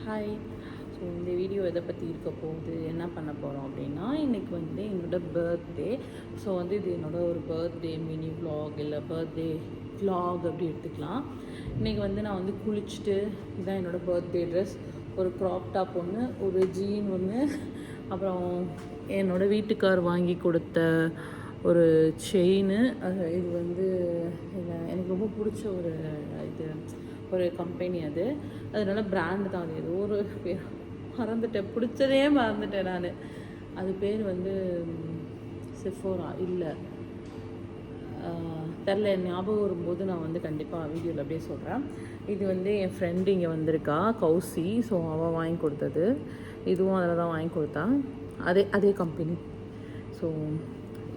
Hi. So இந்த video எதை பற்றி இருக்க போகுது, என்ன பண்ண போகிறோம் அப்படின்னா, இன்றைக்கி வந்து என்னோடய பர்த்டே. ஸோ வந்து இது என்னோடய ஒரு பர்த்டே மினி vlog இல்லை பர்த்டே vlog அப்படி எடுத்துக்கலாம். இன்றைக்கி வந்து நான் வந்து குளிச்சுட்டு, இதுதான் என்னோடய பர்த்டே ட்ரெஸ், ஒரு க்ராப் டாப் ஒன்று, ஒரு ஜீன் ஒன்று, அப்புறம் என்னோடய வீட்டுக்கார் வாங்கி கொடுத்த ஒரு செயின். இது வந்து எனக்கு ரொம்ப பிடிச்ச ஒரு இது ஒரு கம்பெனி அதனால பிராண்டு தான். அது ஏதோ ஒரு பேர் மறந்துட்டேன், பிடிச்சதே மறந்துட்டேன் நான். அது பேர் வந்து செஃபோரா இல்லை தெரில, என் ஞாபகம் வரும்போது நான் வந்து கண்டிப்பாக வீடியோவில் அப்படியே சொல்கிறேன். இது வந்து என் ஃப்ரெண்டு இங்கே வந்திருக்கா, கௌசி. ஸோ அவள் வாங்கி கொடுத்தது. இதுவும் அதில் தான் வாங்கி கொடுத்தா, அதே கம்பெனி. ஸோ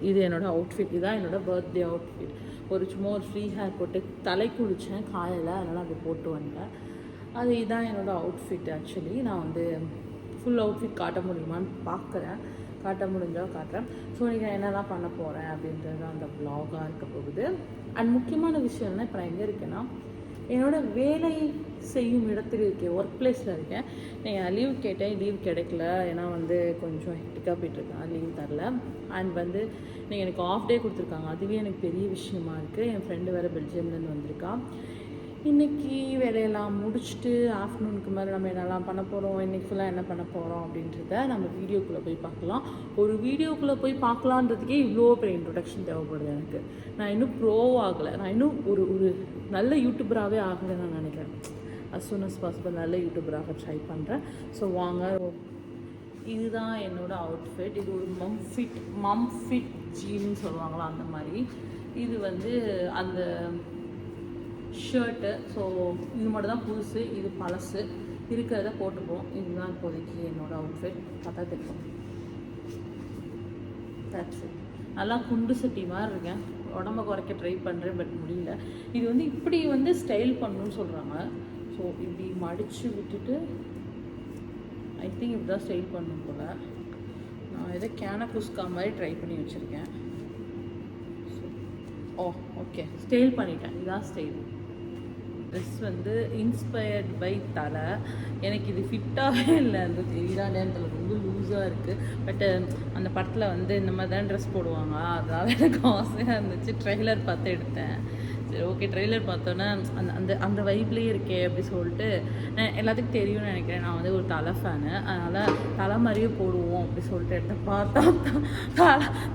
இது என்னோடய அவுட்ஃபிட், இதுதான் என்னோடய பர்த்டே அவுட்ஃபிட். சும்மா ஒரு ஃப்ரீ ஹேர் போட்டு தலை குளித்தேன், காலையில், அதனால் அது போட்டு வந்தேன். இதுதான் என்னோடய அவுட்ஃபிட். ஆக்சுவலி நான் வந்து ஃபுல் அவுட்ஃபிட் காட்ட முடியுமான்னு பார்க்குறேன், காட்ட முடிஞ்சால் காட்டுறேன். ஸோ நீங்கள் என்னெல்லாம் பண்ண போகிறேன் அப்படின்றது அந்த vlog-ஆக இருக்க போகுது. அண்ட் முக்கியமான விஷயம் என்ன, இப்போ நான் எங்கே இருக்கேன்னா, என்னோடய வேலை செய்யும் இடத்துல இருக்கேன், ஒர்க் பிளேஸில் இருக்கேன். நீங்கள் லீவ் கேட்டேன், லீவ் கிடைக்கல. ஏன்னா வந்து கொஞ்சம் ஹெக்டிக்காக போய்ட்டுருக்கேன், லீவ் தரல. அண்ட் வந்து நீங்கள் எனக்கு ஆஃப் டே கொடுத்துருக்காங்க, அதுவே எனக்கு பெரிய விஷயமா இருக்குது. என் ஃப்ரெண்டு வேறு பெல்ஜியம்லேருந்து வந்திருக்கா. இன்றைக்கி வேலையெல்லாம் முடிச்சுட்டு ஆஃப்டர்நூனுக்கு மேலே நம்ம என்னெல்லாம் பண்ண போகிறோம், இன்றைக்கி ஃபுல்லாக என்ன பண்ண போகிறோம் அப்படின்றத நம்ம வீடியோக்குள்ளே போய் பார்க்கலாம். ஒரு வீடியோக்குள்ளே போய் பார்க்கலான்றதுக்கே இவ்வளோ பெரிய இன்ட்ரொடக்ஷன் தேவைப்படுது எனக்கு. நான் இன்னும் ப்ரோ ஆகலை, நான் இன்னும் ஒரு நல்ல யூடியூபராகவே ஆகலைன்னு நான் நினைக்கிறேன். அஸ் சூன் அஸ் பாசிபிள் நல்ல யூடியூபராக ட்ரை பண்ணுறேன். ஸோ வாங்க, இதுதான் என்னோடய அவுட்ஃபிட். இது ஒரு மம்ஃபிட் ஜீன்னு சொல்லுவாங்களா, அந்த மாதிரி. இது வந்து அந்த ஷர்ட்டு. ஸோ இது மட்டும் தான் புதுசு, இது பழசு, இருக்கிறத போட்டுப்போம். இதுதான் இப்போதைக்கு என்னோடய அவுட்ஃபிட். பார்த்தா தெரியும், தட்ஸ் இட். நல்லா குண்டு சட்டி மாதிரி இருக்கேன், உடம்ப குறைக்க ட்ரை பண்ணுறேன், பட் முடியல. இது வந்து இப்படி வந்து ஸ்டைல் பண்ணணும்னு சொல்கிறாங்க. ஸோ இப்படி மடித்து விட்டுட்டு ஐ திங்க் இப்படி தான் ஸ்டைல் பண்ணணும் போல். நான் எதோ கேனகுஸ்கா மாதிரி ட்ரை பண்ணி வச்சுருக்கேன். ஓகே, ஸ்டைல் பண்ணிட்டேன். இதுதான் ஸ்டைல். ட்ரெஸ் வந்து இன்ஸ்பயர்ட் பை தலை. எனக்கு இது ஃபிட்டாகவே இல்லை, அந்த தெரியாதேன்றதுல ரொம்ப லூஸாக இருக்குது. பட்டு அந்த படத்தில் வந்து இந்த மாதிரி தான் ட்ரெஸ் போடுவாங்க, அதனால எனக்கு ஆசையாக இருந்துச்சு. ட்ரெய்லர் பார்த்து எடுத்தேன். சரி, ஓகே, ட்ரெய்லர் பார்த்தோன்னே அந்த வைப்லேயே இருக்கே அப்படி சொல்லிட்டு, எல்லாத்துக்கும் தெரியும்னு நினைக்கிறேன், நான் வந்து ஒரு தலை ஃபேனு. அதனால் தலை மாதிரியே போடுவோம் அப்படி சொல்லிட்டு எடுத்து பார்த்தா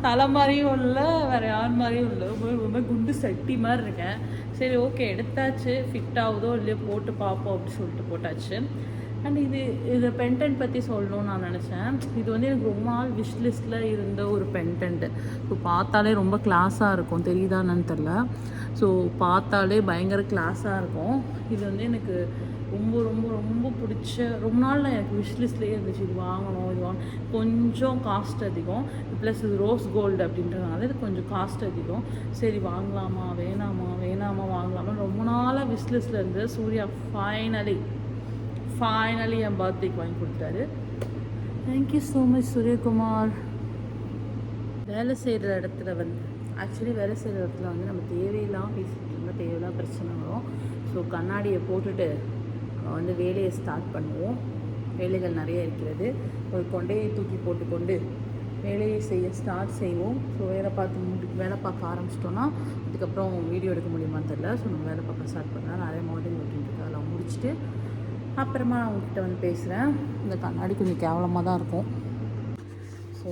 தலை மாதிரியும் இல்லை, வேறு யார் மாதிரியும் இல்லை, ரொம்ப குண்டு சட்டி மாதிரி இருக்கேன். சரி, ஓகே, எடுத்தாச்சு. ஃபிட் ஆகுதோ இல்லையோ போட்டு பார்ப்போம் அப்படி சொல்லிட்டு போட்டாச்சு. அண்ட் இது பென்டென்ட் பற்றி சொல்லணும்னு நான் நினச்சேன். இது வந்து எனக்கு ரொம்ப நாள் விஷ் லிஸ்ட்டில் இருந்த ஒரு பென்டென்ட்டு. ஸோ பார்த்தாலே ரொம்ப கிளாஸாக இருக்கும், தெரியுதான்னு தெரில. ஸோ பார்த்தாலே பயங்கர கிளாஸாக இருக்கும். இது வந்து எனக்கு ரொம்ப ரொம்ப ரொம்ப பிடிச்ச, ரொம்ப நாள் எனக்கு விஷ் லிஸ்ட்லேயே இருந்துச்சு. இது வாங்கணும். கொஞ்சம் காஸ்ட் அதிகம், ப்ளஸ் இது ரோஸ் கோல்டு அப்படின்றதுனால இது கொஞ்சம் காஸ்ட் அதிகம். சரி, வாங்கலாமா வேணாமா வாங்கலாமா ரொம்ப நாளாக விஷ் லிஸ்ட்டில் இருந்து சூர்யா ஃபைனலி என் பர்த்டேக்கு வாங்கி கொடுத்தாரு. Thank you so much Suryakumar. வேலை செய்கிற இடத்துல வந்து வேலை செய்கிற இடத்துல வந்து நம்ம தேவையில்லாமல் பேசிகிட்டு இருந்தால் தேவையில்லாம பிரச்சனை வரும். ஸோ கண்ணாடியை போட்டுட்டு வந்து வேலையை ஸ்டார்ட் பண்ணுவோம். வேலைகள் நிறைய இருக்கிறது. ஒரு கொண்டையை தூக்கி போட்டுக்கொண்டு வேலையை செய்வோம். ஸோ வேலை பார்க்க ஆரம்பிச்சிட்டோன்னா அதுக்கப்புறம் வீடியோ எடுக்க முடியுமான்னு தெரில. ஸோ நம்ம வேலை பார்க்க ஸ்டார்ட் பண்ணலாம். நிறைய மாடலிங் ஓட்டிகிட்டு அதெல்லாம் முடிச்சுட்டு அப்புறமா நான் உங்ககிட்ட வந்து பேசுகிறேன். இந்த கண்ணாடி கொஞ்சம் கேவலமாக தான் இருக்கும். ஸோ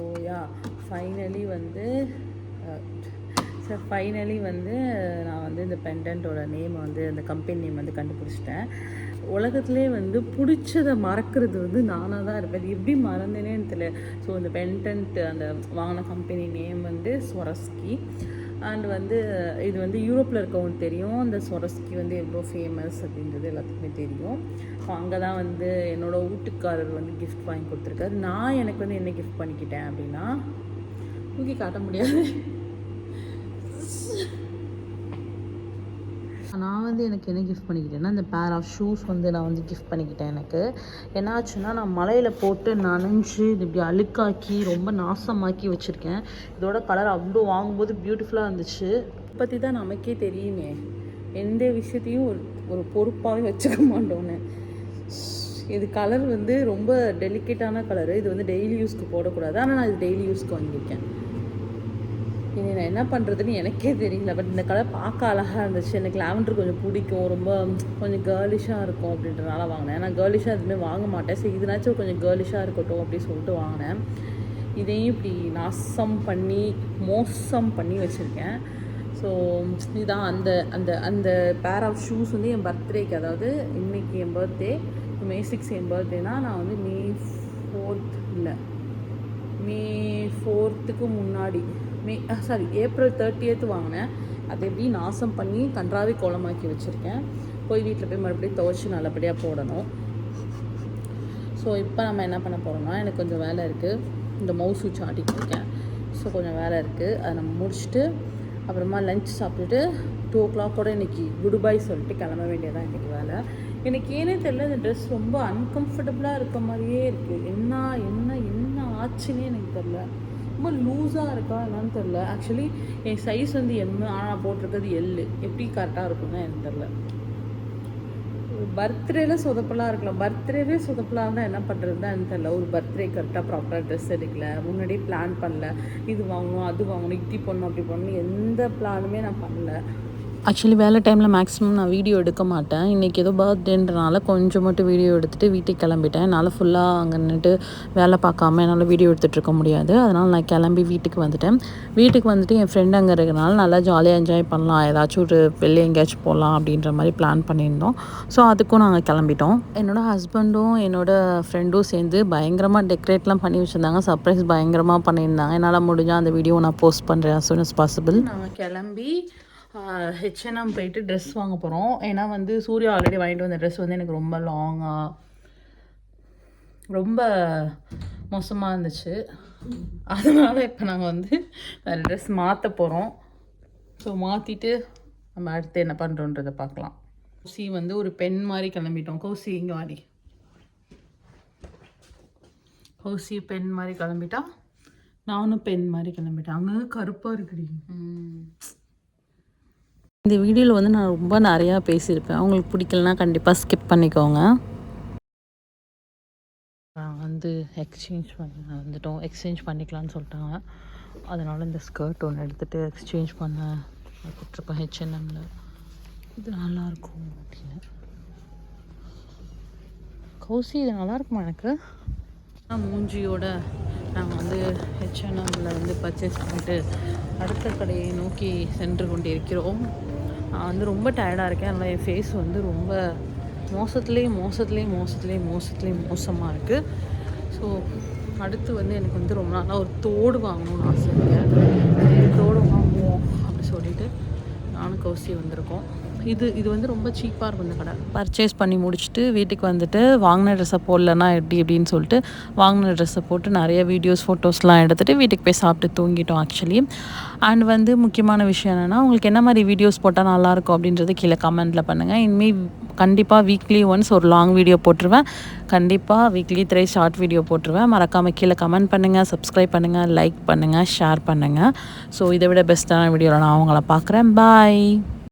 ஃபைனலி வந்து நான் வந்து இந்த பெண்டன்ட்டோட நேம் வந்து அந்த கம்பெனி நேம் வந்து கண்டுபிடிச்சிட்டேன். உலகத்துலேயே வந்து பிடிச்சதை மறக்கிறது வந்து நானாக தான் இருப்பேன். இது எப்படி மறந்தேனேன்னு தெரியல. ஸோ இந்த பெண்டன்ட் அந்த வாங்கின கம்பெனி நேம் வந்து ஸ்வரஸ்கி. அண்ட் வந்து இது வந்து யூரோப்பில் இருக்கவங்களுக்கு தெரியும், அந்த ஸ்வரஸ்கி வந்து எவ்வளோ ஃபேமஸ் அப்படின்றது எல்லாத்துக்குமே தெரியும். ஸோ அங்கே தான் வந்து என்னோடய வீட்டுக்காரர் வந்து கிஃப்ட் வாங்கி கொடுத்துருக்காரு. நான் எனக்கு வந்து என்ன கிஃப்ட் பண்ணிக்கிட்டேன் அப்படின்னா, தூக்கி காட்ட முடியாது. நான் வந்து எனக்கு என்ன கிஃப்ட் பண்ணிக்கிட்டேன்னா, இந்த பேர் ஆஃப் ஷூஸ் வந்து நான் வந்து கிஃப்ட் பண்ணிக்கிட்டேன். எனக்கு என்னாச்சுன்னா, நான் மலையில் போட்டு நனைஞ்சு இது இப்படி அழுக்காக்கி ரொம்ப நாசமாக்கி வச்சுருக்கேன். இதோட கலர் அவ்வளோ வாங்கும்போது பியூட்டிஃபுல்லாக இருந்துச்சு. இதை பற்றி தான் நமக்கே தெரியுமே, எந்த விஷயத்தையும் ஒரு பொறுப்பாகவே வச்சுக்க மாட்டோன்னு. இது கலர் வந்து ரொம்ப டெலிகேட்டான கலரு. இது வந்து டெய்லி யூஸ்க்கு போடக்கூடாது. ஆனால் நான் இது டெய்லி யூஸ்க்கு வாங்கியிருக்கேன். இனி நான் என்ன பண்ணுறதுன்னு எனக்கே தெரியல. பட் இந்த கலர் பார்க்க அழகாக இருந்துச்சு. எனக்கு லாவெண்டர் கொஞ்சம் பிடிக்கும். ரொம்ப கொஞ்சம் கேர்லிஷாக இருக்கும் அப்படின்றனால வாங்கினேன். நான் கேர்லிஷாக எதுவுமே வாங்க மாட்டேன். சரி இதனாச்சும் கொஞ்சம் கேர்லிஷாக இருக்கட்டும் அப்படின்னு சொல்லிட்டு வாங்கினேன். இதையும் இப்படி மோசம் பண்ணி வச்சுருக்கேன். ஸோ இதுதான் அந்த அந்த அந்த பேர் ஆஃப் ஷூஸ் வந்து என் பர்த்டேக்கு, அதாவது இன்றைக்கி என் பர்த்டே, மே 6 என் பர்த்டேனா நான் வந்து மே 4க்கு முன்னாடி ஏப்ரல் 30th வாங்கினேன். அதை எப்படி நாசம் பண்ணி கன்றாவே கோலமாக்கி வச்சுருக்கேன். போய் வீட்டில் போய் மறுபடியும் துவைச்சி நல்லபடியாக போடணும். ஸோ இப்போ நம்ம என்ன பண்ண போகிறோம்னா, எனக்கு கொஞ்சம் வேலை இருக்குது. இந்த மவுஸ் வச்சு ஆட்டிகிட்டு இருக்கேன். ஸோ கொஞ்சம் வேலை இருக்குது. அதை நம்ம முடிச்சுட்டு அப்புறமா லஞ்ச் சாப்பிட்டுட்டு 2 o'clock இன்றைக்கி குட் பை சொல்லிட்டு கிளம்ப வேண்டியதான் இன்றைக்கி வேலை. எனக்கு ஏனே தெரியல, இந்த ட்ரெஸ் ரொம்ப அன்கம்ஃபர்டபுளாக இருக்க மாதிரியே இருக்குது. என்ன ஆச்சுன்னே எனக்கு தெரில. ரொம்ப லூஸாக இருக்கா என்னன்னு தெரில. ஆக்சுவலி என் சைஸ் வந்து எம், ஆனால் போட்டிருக்கிறது எல். எப்படி கரெக்டாக இருக்கும்னா எனக்கு தெரில. பர்த்டேல சொதப்பலாக இருக்கலாம். பர்த்டேவே சொதப்பலாக இருந்தால் என்ன பண்ணுறதுதான் எனக்கு தெரில. ஒரு பர்த்டே கரெக்டாக ப்ராப்பராக ட்ரெஸ் எடுக்கல, முன்னாடியே பிளான் பண்ணல. இது வாங்கணும் அது வாங்கணும், இப்படி பண்ணணும் அப்படி பண்ணணும், எந்த பிளானுமே நான் பண்ணல. ஆக்சுவலி வேலை டைமில் மேக்ஸிமம் நான் வீடியோ எடுக்க மாட்டேன். இன்றைக்கி ஏதோ பர்த்டேன்றனால கொஞ்சம் மட்டும் வீடியோ எடுத்துகிட்டு வீட்டுக்கு கிளம்பிட்டேன். என்னால் ஃபுல்லாக அங்கே நின்றுட்டு வேலை பார்க்காம என்னால் வீடியோ எடுத்துகிட்டு இருக்க முடியாது. அதனால் நான் கிளம்பி வீட்டுக்கு வந்துட்டேன். வீட்டுக்கு வந்துட்டு என் ஃப்ரெண்டு அங்கே இருக்கிறனால நல்லா ஜாலியாக என்ஜாய் பண்ணலாம், ஏதாச்சும் ஒரு வெளியே எங்கேயாச்சும் போகலாம் அப்படின்ற மாதிரி பிளான் பண்ணியிருந்தோம். ஸோ அதுக்கும் நாங்கள் கிளம்பிட்டோம். என்னோடய ஹஸ்பண்டும் என்னோடய ஃப்ரெண்டும் சேர்ந்து பயங்கரமாக டெக்கரேட்லாம் பண்ணி வச்சுருந்தாங்க. சர்ப்ரைஸ் பயங்கரமாக பண்ணியிருந்தாங்க. என்னால் முடிஞ்சால் அந்த வீடியோ நான் போஸ்ட் பண்ணுறேன் as soon as possible. நாங்கள் கிளம்பி H&M போயிட்டு ட்ரெஸ் வாங்க போகிறோம். ஏன்னா வந்து சூர்யா ஆல்ரெடி வாங்கிட்டு வந்த ட்ரெஸ் வந்து எனக்கு ரொம்ப லாங்காக ரொம்ப மோசமாக இருந்துச்சு. அதனால் இப்போ நாங்கள் வந்து வேறு ட்ரெஸ் மாற்ற போகிறோம். ஸோ மாற்றிட்டு நம்ம அடுத்து என்ன பண்ணுறோன்றதை பார்க்கலாம். கௌசி வந்து ஒரு பெண் மாதிரி கிளம்பிட்டோம். கௌசி இங்கே வாடி. கௌசி பெண் மாதிரி கிளம்பிட்டா, நானும் பெண் மாதிரி கிளம்பிட்டேன். அங்கே கருப்பாக இருக்குடி. இந்த வீடியோவில் வந்து நான் ரொம்ப நிறையா பேசியிருப்பேன். உங்களுக்கு பிடிக்கலனா கண்டிப்பாக ஸ்கிப் பண்ணிக்கோங்க. வந்து எக்ஸ்சேஞ்ச் பண்ணிக்கலான்னு சொல்லிட்டாங்க. அதனால் இந்த ஸ்கர்ட் ஒன்று எடுத்துகிட்டு எக்ஸ்சேஞ்ச் பண்ண கொடுத்துருப்பேன் H&Mல. இது நல்லாயிருக்கும் அப்படின்னு. கௌசி இது நல்லாயிருக்குமா எனக்கு? மூஞ்சியோட நாங்கள் வந்து H&Mல வந்து பர்ச்சேஸ் பண்ணிவிட்டு அடுத்த கடையை நோக்கி சென்று கொண்டு இருக்கிறோம். நான் வந்து ரொம்ப டயர்டாக இருக்கேன். அதனால் என் ஃபேஸ் வந்து ரொம்ப மோசமாக இருக்குது. ஸோ அடுத்து வந்து எனக்கு வந்து ரொம்ப நாளாக ஒரு தோடு வாங்கணும்னு ஆசை இருக்குது. தோடு வாங்குவோம் அப்படி சொல்லிட்டு நானும் கௌசி வந்திருக்கோம். இது வந்து ரொம்ப சீப்பாக இருக்கும் இந்த கடை. பர்ச்சேஸ் பண்ணி முடிச்சுட்டு வீட்டுக்கு வந்துட்டு வாங்கின ட்ரெஸ்ஸை போடலன்னா எப்படின்னு சொல்லிட்டு வாங்கின ட்ரெஸ்ஸை போட்டு நிறைய வீடியோஸ் ஃபோட்டோஸ்லாம் எடுத்துகிட்டு வீட்டுக்கு போய் சாப்பிட்டு தூங்கிட்டோம் ஆக்சுவலி. அண்ட் வந்து முக்கியமான விஷயம் என்னென்னா, உங்களுக்கு என்ன மாதிரி வீடியோஸ் போட்டால் நல்லாயிருக்கும் அப்படின்றது கீழே கமெண்ட்டில் பண்ணுங்கள். இனிமேல் கண்டிப்பாக வீக்லி ஒன்ஸ் ஒரு லாங் வீடியோ போட்டுருவேன். கண்டிப்பாக வீக்லி 3 ஷார்ட் வீடியோ போட்டுருவேன். மறக்காமல் கீழே கமெண்ட் பண்ணுங்கள், சப்ஸ்கிரைப் பண்ணுங்கள், லைக் பண்ணுங்கள், ஷேர் பண்ணுங்கள். ஸோ இதை விட பெஸ்ட்டான வீடியோவில் நான் அவங்கள பார்க்குறேன். பாய்.